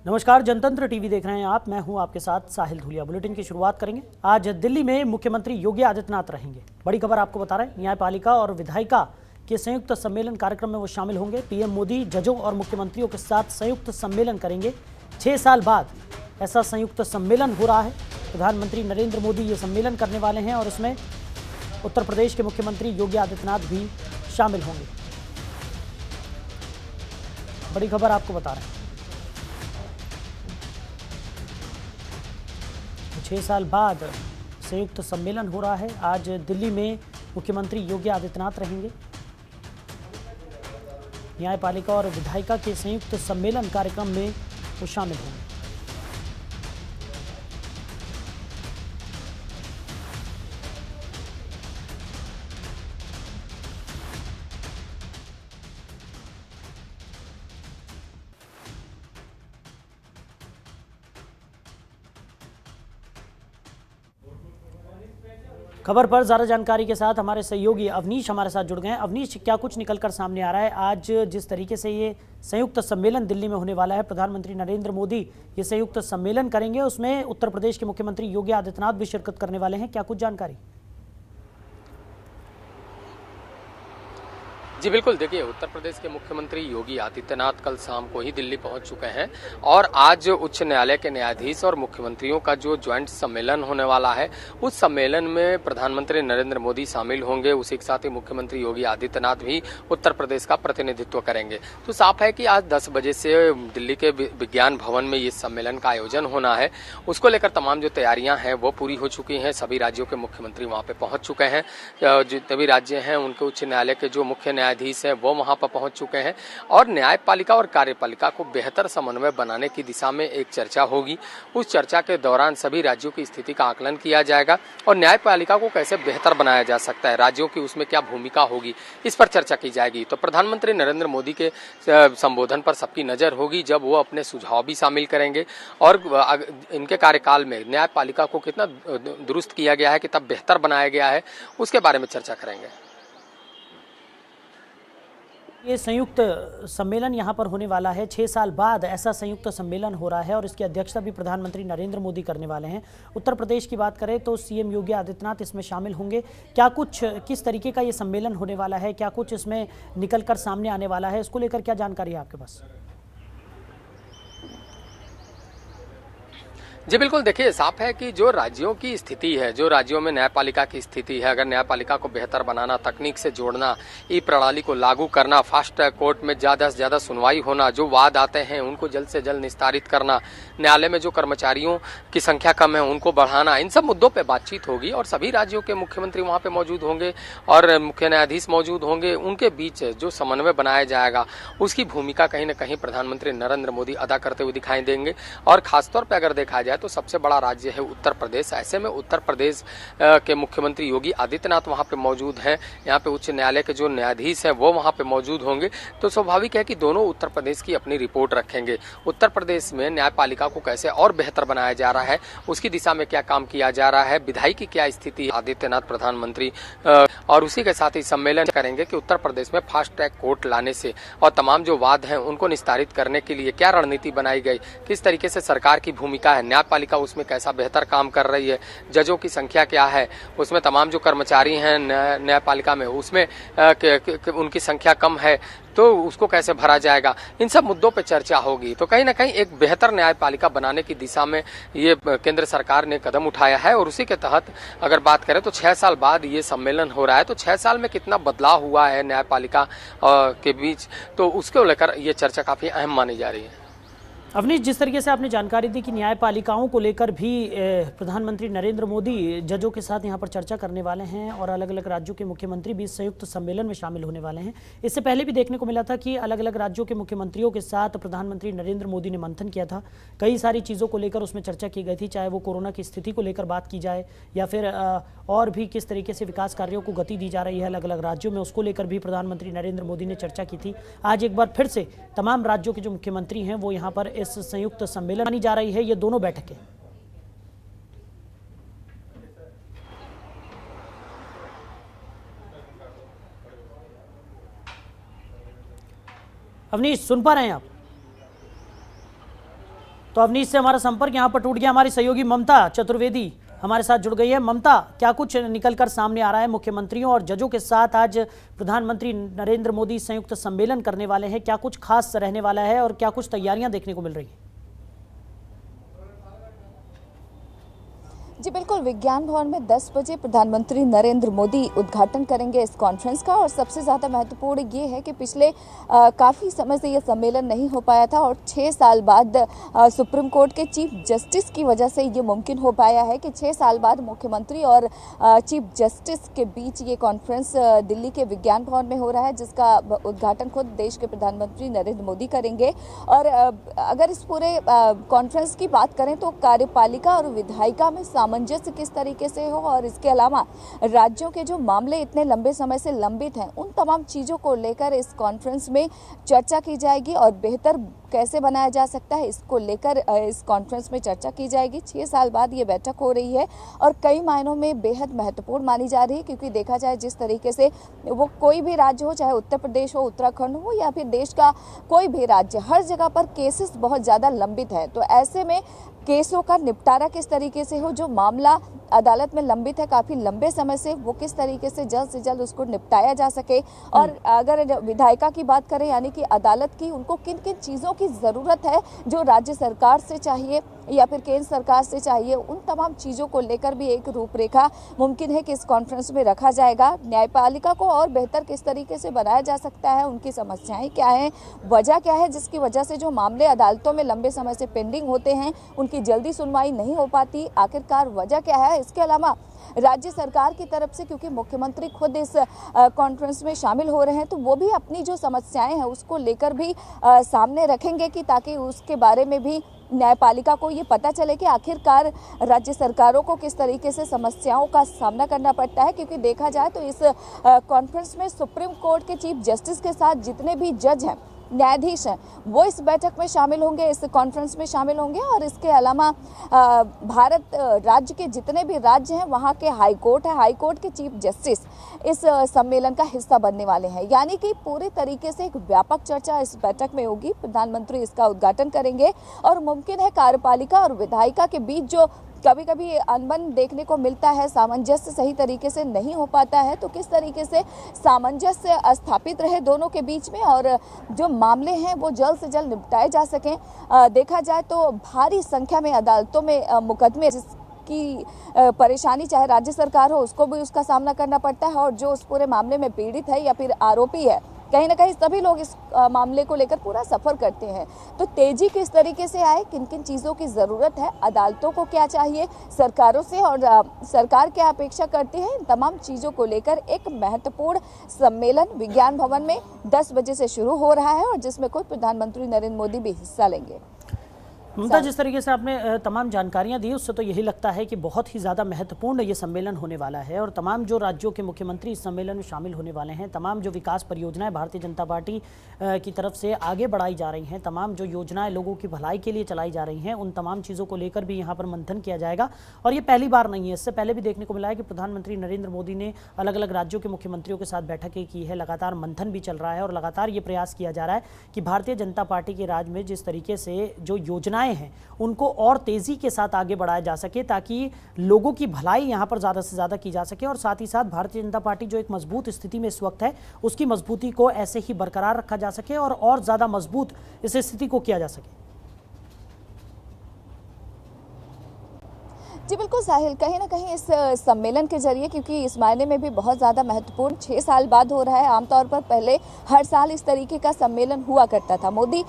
नमस्कार, जनतंत्र टीवी देख रहे हैं आप। मैं हूं आपके साथ साहिल धुलिया। बुलेटिन की शुरुआत करेंगे। आज दिल्ली में मुख्यमंत्री योगी आदित्यनाथ रहेंगे। बड़ी खबर आपको बता रहे हैं, न्यायपालिका और विधायिका के संयुक्त सम्मेलन कार्यक्रम में वो शामिल होंगे। पीएम मोदी जजों और मुख्यमंत्रियों के साथ संयुक्त सम्मेलन करेंगे। 6 साल बाद ऐसा संयुक्त सम्मेलन हो रहा है। प्रधानमंत्री नरेंद्र मोदी ये सम्मेलन करने वाले हैं और इसमें उत्तर प्रदेश के मुख्यमंत्री योगी आदित्यनाथ भी शामिल होंगे। बड़ी खबर आपको बता रहे हैं, 6 साल बाद संयुक्त सम्मेलन हो रहा है। आज दिल्ली में मुख्यमंत्री योगी आदित्यनाथ रहेंगे। न्यायपालिका और विधायिका के संयुक्त सम्मेलन कार्यक्रम में वो शामिल होंगे। खबर पर ज़्यादा जानकारी के साथ हमारे सहयोगी अवनीश हमारे साथ जुड़ गए हैं। अवनीश, क्या कुछ निकलकर सामने आ रहा है? आज जिस तरीके से ये संयुक्त सम्मेलन दिल्ली में होने वाला है, प्रधानमंत्री नरेंद्र मोदी ये संयुक्त सम्मेलन करेंगे, उसमें उत्तर प्रदेश के मुख्यमंत्री योगी आदित्यनाथ भी शिरकत करने वाले हैं। क्या कुछ जानकारी? जी बिल्कुल, देखिए उत्तर प्रदेश के मुख्यमंत्री योगी आदित्यनाथ कल शाम को ही दिल्ली पहुंच चुके हैं और आज उच्च न्यायालय के न्यायाधीश और मुख्यमंत्रियों का जो ज्वाइंट सम्मेलन होने वाला है, उस सम्मेलन में प्रधानमंत्री नरेंद्र मोदी शामिल होंगे। उसी के साथ ही मुख्यमंत्री योगी आदित्यनाथ भी उत्तर प्रदेश का प्रतिनिधित्व करेंगे। तो साफ है कि आज 10 बजे से दिल्ली के विज्ञान भवन में ये सम्मेलन का आयोजन होना है। उसको लेकर तमाम जो तैयारियां हैं वो पूरी हो चुकी हैं। सभी राज्यों के मुख्यमंत्री वहाँ पे पहुंच चुके हैं। जितने भी राज्य हैं उनके उच्च न्यायालय के जो मुख्य न्यायाधीश हैं वो वहां पर पहुंच चुके हैं और न्यायपालिका और कार्यपालिका को बेहतर समन्वय बनाने की दिशा में एक चर्चा होगी। उस चर्चा के दौरान सभी राज्यों की स्थिति का आकलन किया जाएगा और न्यायपालिका को कैसे बेहतर बनाया जा सकता है, राज्यों की उसमें क्या भूमिका होगी, इस पर चर्चा की जाएगी। तो प्रधानमंत्री नरेंद्र मोदी के संबोधन पर सबकी नजर होगी जब वो अपने सुझाव भी शामिल करेंगे और इनके कार्यकाल में न्यायपालिका को कितना दुरुस्त किया गया है, कितना बेहतर बनाया गया है, उसके बारे में चर्चा करेंगे। ये संयुक्त सम्मेलन यहाँ पर होने वाला है। 6 साल बाद ऐसा संयुक्त सम्मेलन हो रहा है और इसकी अध्यक्षता भी प्रधानमंत्री नरेंद्र मोदी करने वाले हैं। उत्तर प्रदेश की बात करें तो सीएम योगी आदित्यनाथ इसमें शामिल होंगे। क्या कुछ, किस तरीके का ये सम्मेलन होने वाला है, क्या कुछ इसमें निकलकर सामने आने वाला है, इसको लेकर क्या जानकारी है आपके पास? जी बिल्कुल, देखिए साफ है कि जो राज्यों की स्थिति है, जो राज्यों में न्यायपालिका की स्थिति है, अगर न्यायपालिका को बेहतर बनाना, तकनीक से जोड़ना, ई प्रणाली को लागू करना, फास्ट ट्रैक कोर्ट में ज़्यादा से ज़्यादा सुनवाई होना, जो वाद आते हैं उनको जल्द से जल्द निस्तारित करना, न्यायालय में जो कर्मचारियों की संख्या कम है उनको बढ़ाना, इन सब मुद्दों पर बातचीत होगी और सभी राज्यों के मुख्यमंत्री वहाँ पर मौजूद होंगे और मुख्य न्यायाधीश मौजूद होंगे। उनके बीच जो समन्वय बनाया जाएगा उसकी भूमिका कहीं न कहीं प्रधानमंत्री नरेंद्र मोदी अदा करते हुए दिखाई देंगे। और खासतौर पर अगर देखा जाए तो सबसे बड़ा राज्य है उत्तर प्रदेश। ऐसे में उत्तर प्रदेश के मुख्यमंत्री योगी आदित्यनाथ वहां पे मौजूद हैं। यहाँ पे उच्च न्यायालय के जो न्यायाधीश हैं वो वहां पे मौजूद होंगे। तो स्वाभाविक है कि दोनों उत्तर प्रदेश की अपनी रिपोर्ट रखेंगे। उत्तर प्रदेश में न्यायपालिका को कैसे और बेहतर बनाया जा रहा है, उसकी दिशा में क्या काम किया जा रहा है, विधायी की क्या स्थिति है, आदित्यनाथ प्रधानमंत्री और उसी के साथ ही सम्मेलन करेंगे कि उत्तर प्रदेश में फास्ट ट्रैक कोर्ट लाने से और तमाम जो वाद हैं उनको निस्तारित करने के लिए क्या रणनीति बनाई गई, किस तरीके से सरकार की भूमिका है, न्यायपालिका उसमें कैसा बेहतर काम कर रही है, जजों की संख्या क्या है, उसमें तमाम जो कर्मचारी हैं न्यायपालिका में उसमें उनकी संख्या कम है तो उसको कैसे भरा जाएगा, इन सब मुद्दों पर चर्चा होगी। तो कहीं ना कहीं एक बेहतर न्यायपालिका बनाने की दिशा में ये केंद्र सरकार ने कदम उठाया है और उसी के तहत अगर बात करें तो 6 साल बाद ये सम्मेलन हो रहा है। तो 6 साल में कितना बदलाव हुआ है न्यायपालिका के बीच, तो उसको लेकर ये चर्चा काफी अहम मानी जा रही है। अवनीश, जिस तरीके से आपने जानकारी दी कि न्यायपालिकाओं को लेकर भी प्रधानमंत्री नरेंद्र मोदी जजों के साथ यहां पर चर्चा करने वाले हैं और अलग अलग राज्यों के मुख्यमंत्री भी संयुक्त सम्मेलन में शामिल होने वाले हैं। इससे पहले भी देखने को मिला था कि अलग अलग राज्यों के मुख्यमंत्रियों के साथ प्रधानमंत्री नरेंद्र मोदी ने मंथन किया था। कई सारी चीज़ों को लेकर उसमें चर्चा की गई थी, चाहे वो कोरोना की स्थिति को लेकर बात की जाए या फिर और भी किस तरीके से विकास कार्यों को गति दी जा रही है अलग अलग राज्यों में, उसको लेकर भी प्रधानमंत्री नरेंद्र मोदी ने चर्चा की थी। आज एक बार फिर से तमाम राज्यों के जो मुख्यमंत्री हैं वो यहाँ पर इस संयुक्त सम्मेलन मानी जा रही है ये दोनों बैठकें। अवनीश, सुन पा रहे हैं आप? तो अवनीश से हमारा संपर्क यहाँ पर टूट गया। हमारी सहयोगी ममता चतुर्वेदी हमारे साथ जुड़ गई है। ममता, क्या कुछ निकलकर सामने आ रहा है? मुख्यमंत्रियों और जजों के साथ आज प्रधानमंत्री नरेंद्र मोदी संयुक्त सम्मेलन करने वाले हैं, क्या कुछ खास रहने वाला है और क्या कुछ तैयारियां देखने को मिल रही हैं? जी बिल्कुल, विज्ञान भवन में 10 बजे प्रधानमंत्री नरेंद्र मोदी उद्घाटन करेंगे इस कॉन्फ्रेंस का। और सबसे ज़्यादा महत्वपूर्ण ये है कि पिछले काफ़ी समय से ये सम्मेलन नहीं हो पाया था और 6 साल बाद सुप्रीम कोर्ट के चीफ जस्टिस की वजह से ये मुमकिन हो पाया है कि 6 साल बाद मुख्यमंत्री और चीफ जस्टिस के बीच ये कॉन्फ्रेंस दिल्ली के विज्ञान भवन में हो रहा है, जिसका उद्घाटन खुद देश के प्रधानमंत्री नरेंद्र मोदी करेंगे। और अगर इस पूरे कॉन्फ्रेंस की बात करें तो कार्यपालिका और विधायिका में सामंजस्य किस तरीके से हो और इसके अलावा राज्यों के जो मामले इतने लंबे समय से लंबित हैं, उन तमाम चीज़ों को लेकर इस कॉन्फ्रेंस में चर्चा की जाएगी और बेहतर कैसे बनाया जा सकता है इसको लेकर इस कॉन्फ्रेंस में चर्चा की जाएगी। 6 साल बाद ये बैठक हो रही है और कई मायनों में बेहद महत्वपूर्ण मानी जा रही है, क्योंकि देखा जाए जिस तरीके से वो कोई भी राज्य हो, चाहे उत्तर प्रदेश हो, उत्तराखंड हो या फिर देश का कोई भी राज्य, हर जगह पर केसेस बहुत ज़्यादा लंबित है। तो ऐसे में केसों का निपटारा किस तरीके से हो, जो मामला अदालत में लंबित है काफ़ी लंबे समय से, वो किस तरीके से जल्द उसको निपटाया जा सके। और अगर विधायिका की बात करें, यानी कि अदालत की, उनको किन किन चीज़ों की ज़रूरत है जो राज्य सरकार से चाहिए या फिर केंद्र सरकार से चाहिए, उन तमाम चीज़ों को लेकर भी एक रूपरेखा मुमकिन है कि इस कॉन्फ्रेंस में रखा जाएगा। न्यायपालिका को और बेहतर किस तरीके से बनाया जा सकता है, उनकी समस्याएं क्या हैं, वजह क्या है जिसकी वजह से जो मामले अदालतों में लंबे समय से पेंडिंग होते हैं उनकी जल्दी सुनवाई नहीं हो पाती, आखिरकार वजह क्या है। इसके अलावा राज्य सरकार की तरफ से, क्योंकि मुख्यमंत्री खुद इस कॉन्फ्रेंस में शामिल हो रहे हैं, तो वो भी अपनी जो समस्याएं हैं उसको लेकर भी सामने रखेंगे कि ताकि उसके बारे में भी न्यायपालिका को ये पता चले कि आखिरकार राज्य सरकारों को किस तरीके से समस्याओं का सामना करना पड़ता है। क्योंकि देखा जाए तो इस कॉन्फ्रेंस में सुप्रीम कोर्ट के चीफ जस्टिस के साथ जितने भी जज हैं, न्यायाधीश हैं, वो इस बैठक में शामिल होंगे, इस कॉन्फ्रेंस में शामिल होंगे। और इसके अलावा भारत राज्य के जितने भी राज्य हैं वहाँ के हाई कोर्ट है, हाई कोर्ट के चीफ जस्टिस इस सम्मेलन का हिस्सा बनने वाले हैं। यानी कि पूरे तरीके से एक व्यापक चर्चा इस बैठक में होगी। प्रधानमंत्री इसका उद्घाटन करेंगे और मुमकिन है कार्यपालिका और विधायिका के बीच जो कभी कभी अनबन देखने को मिलता है, सामंजस्य सही तरीके से नहीं हो पाता है, तो किस तरीके से सामंजस्य स्थापित रहे दोनों के बीच में और जो मामले हैं वो जल्द से जल्द निपटाए जा सकें। देखा जाए तो भारी संख्या में अदालतों में मुकदमे की परेशानी चाहे राज्य सरकार हो उसको भी उसका सामना करना पड़ता है, और जो उस पूरे मामले में पीड़ित है या फिर आरोपी है, कहीं ना कहीं सभी लोग इस मामले को लेकर पूरा सफ़र करते हैं। तो तेजी किस तरीके से आए, किन किन चीज़ों की ज़रूरत है, अदालतों को क्या चाहिए सरकारों से और सरकार क्या अपेक्षा करती है, इन तमाम चीज़ों को लेकर एक महत्वपूर्ण सम्मेलन विज्ञान भवन में 10 बजे से शुरू हो रहा है और जिसमें खुद प्रधानमंत्री नरेंद्र मोदी भी हिस्सा लेंगे। ममता, जिस तरीके से आपने तमाम जानकारियां दी उससे तो यही लगता है कि बहुत ही ज़्यादा महत्वपूर्ण ये सम्मेलन होने वाला है और तमाम जो राज्यों के मुख्यमंत्री इस सम्मेलन में शामिल होने वाले हैं, तमाम जो विकास परियोजनाएं भारतीय जनता पार्टी की तरफ से आगे बढ़ाई जा रही हैं, तमाम जो योजनाएं लोगों की भलाई के लिए चलाई जा रही हैं, उन तमाम चीज़ों को लेकर भी यहाँ पर मंथन किया जाएगा। और ये पहली बार नहीं है, इससे पहले भी देखने को मिला है कि प्रधानमंत्री नरेंद्र मोदी ने अलग अलग राज्यों के मुख्यमंत्रियों के साथ बैठकें की है, लगातार मंथन भी चल रहा है और लगातार ये प्रयास किया जा रहा है कि भारतीय जनता पार्टी के राज में जिस तरीके से जो योजनाएं हैं उनको और तेज़ी के साथ आगे बढ़ाया जा सके, ताकि लोगों की भलाई यहाँ पर ज़्यादा से ज़्यादा की जा सके और साथ ही साथ भारतीय जनता पार्टी जो एक मजबूत स्थिति में इस वक्त है उसकी मजबूती को ऐसे ही बरकरार रखा जा सके और ज़्यादा मजबूत इस स्थिति को किया जा सके। जी बिल्कुल साहिल, कहीं ना कहीं इस सम्मेलन के जरिए, क्योंकि इस मायने में भी बहुत ज़्यादा महत्वपूर्ण 6 साल बाद हो रहा है। आमतौर पर पहले हर साल इस तरीके का सम्मेलन हुआ करता था। मोदी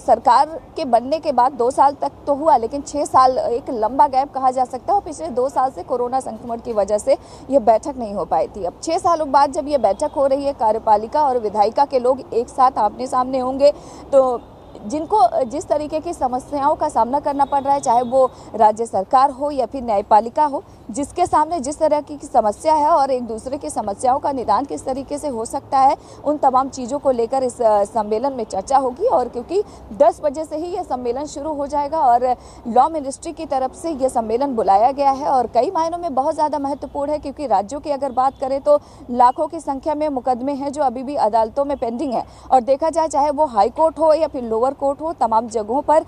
सरकार के बनने के बाद 2 साल तक तो हुआ, लेकिन 6 साल एक लंबा गैप कहा जा सकता है और पिछले 2 साल से कोरोना संक्रमण की वजह से ये बैठक नहीं हो पाई थी। अब 6 सालों बाद जब ये बैठक हो रही है, कार्यपालिका और विधायिका के लोग एक साथ आमने सामने होंगे, तो जिनको जिस तरीके की समस्याओं का सामना करना पड़ रहा है, चाहे वो राज्य सरकार हो या फिर न्यायपालिका हो, जिसके सामने जिस तरह की समस्या है और एक दूसरे की समस्याओं का निदान किस तरीके से हो सकता है, उन तमाम चीज़ों को लेकर इस सम्मेलन में चर्चा होगी। और क्योंकि 10 बजे से ही ये सम्मेलन शुरू हो जाएगा और लॉ मिनिस्ट्री की तरफ से ये सम्मेलन बुलाया गया है और कई मायनों में बहुत ज़्यादा महत्वपूर्ण है, क्योंकि राज्यों की अगर बात करें तो लाखों की संख्या में मुकदमे हैं जो अभी भी अदालतों में पेंडिंग है। और देखा जाए चाहे वो हाई कोर्ट हो या फिर लोअर लोअर कोर्ट हो, तमाम जगहों पर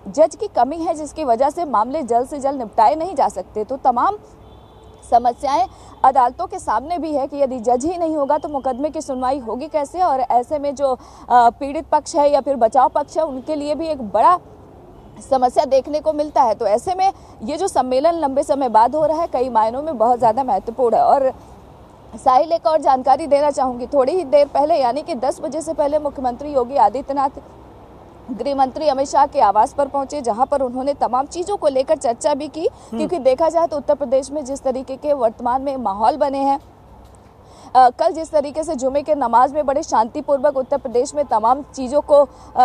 जज की कमी है, जिसकी वजह से मामले जल्द से जल्द निपटाए नहीं जा सकते। तो तमाम समस्याएं अदालतों के सामने भी है कि यदि जज ही नहीं होगा तो मुकदमे की सुनवाई होगी कैसे, और ऐसे में जो पीड़ित पक्ष है या फिर बचाव पक्ष है उनके लिए भी एक बड़ा समस्या देखने को मिलता है। तो ऐसे में ये जो सम्मेलन लंबे समय बाद हो रहा है, कई मायनों में बहुत ज़्यादा महत्वपूर्ण है। और साहिल, एक और जानकारी देना चाहूँगी, थोड़ी ही देर पहले यानी कि 10 बजे से पहले मुख्यमंत्री योगी आदित्यनाथ गृह मंत्री अमित शाह के आवास पर पहुंचे, जहां पर उन्होंने तमाम चीज़ों को लेकर चर्चा भी की, क्योंकि देखा जाए तो उत्तर प्रदेश में जिस तरीके के वर्तमान में माहौल बने हैं, कल जिस तरीके से जुमे के नमाज में बड़े शांतिपूर्वक उत्तर प्रदेश में तमाम चीज़ों को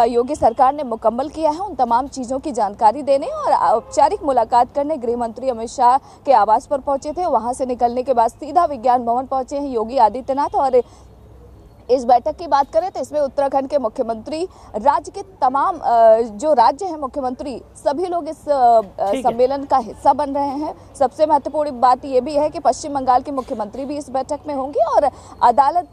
योगी सरकार ने मुकम्मल किया है, उन तमाम चीज़ों की जानकारी देने और औपचारिक मुलाकात करने गृह मंत्री अमित शाह के आवास पर पहुंचे थे। वहां से निकलने के बाद सीधा विज्ञान भवन पहुंचे हैं योगी आदित्यनाथ। और इस बैठक की बात करें तो इसमें उत्तराखंड के मुख्यमंत्री, राज्य के तमाम जो राज्य हैं मुख्यमंत्री, सभी लोग इस सम्मेलन का हिस्सा बन रहे हैं। सबसे महत्वपूर्ण बात यह भी है कि पश्चिम बंगाल के मुख्यमंत्री भी इस बैठक में होंगे और अदालत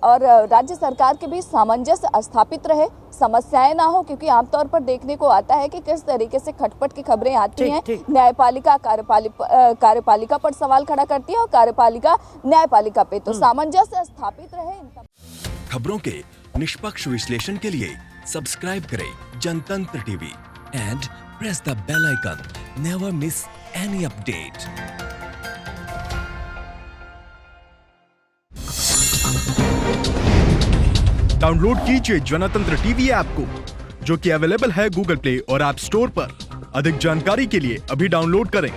और राज्य सरकार के बीच सामंजस्य स्थापित रहे, समस्याएं ना हो, क्योंकि आमतौर पर देखने को आता है कि किस तरीके से खटपट की खबरें आती हैं। न्यायपालिका कार्यपालिका पर सवाल खड़ा करती है और कार्यपालिका न्यायपालिका पे। तो सामंजस्य स्थापित रहे। खबरों के निष्पक्ष विश्लेषण के लिए सब्सक्राइब करें Jantantra TV and press the bell icon. Never miss any update. Download कीजिए जनतंत्र टीवी ऐप को, जो कि अवेलेबल है गूगल प्ले और ऐप स्टोर पर। अधिक जानकारी के लिए अभी डाउनलोड करें।